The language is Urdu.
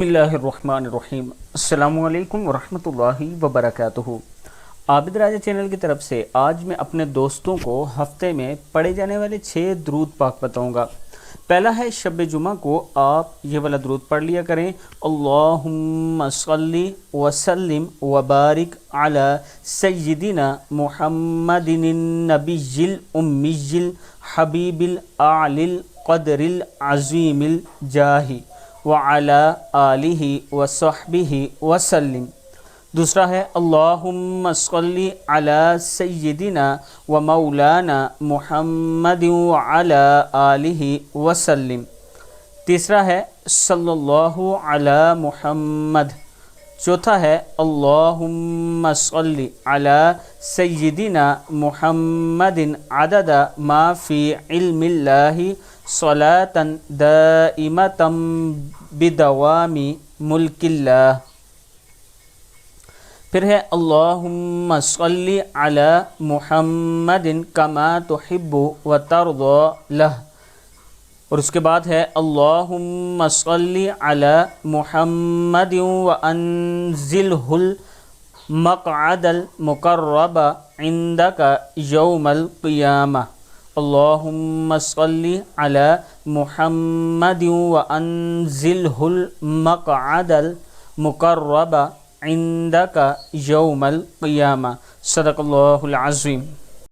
بسم اللہ الرحمن الرحیم۔ السلام علیکم ورحمۃ اللہ وبرکاتہ۔ عابد راجہ چینل کی طرف سے آج میں اپنے دوستوں کو ہفتے میں پڑھے جانے والے 6 درود پاک بتاؤں گا۔ پہلا ہے شب جمعہ کو آپ یہ والا درود پڑھ لیا کریں، اللہم صلی وسلم وبارک علی سیدنا محمد النبی الامی الحبیب الاعلی القدر العظیم الجاہ وعلی آلہ وصحبہ وسلم۔ دوسرا ہے اللہم صلی علی سیدنا و مولانا محمد وعلی آلہ وسلم۔ تیسرا ہے صلی اللہ علی محمد۔ چوتھا ہے اللہم صلی علی سیدنا محمد عدد ما فی علم اللہ صلاۃ دائمۃ بدوام ملک اللہ۔ پھر ہے اللہم صلی علی محمد کما تحب و ترضی لہ، اور اس کے بعد ہے اللہم صلی علی محمد وانزلہ المقعد المقرب عندک یوم القیامہ۔ اللہم صلی علی محمد وانزلہ المقعد المقرب عندک یوم القیامہ۔ صدق اللہ العظیم۔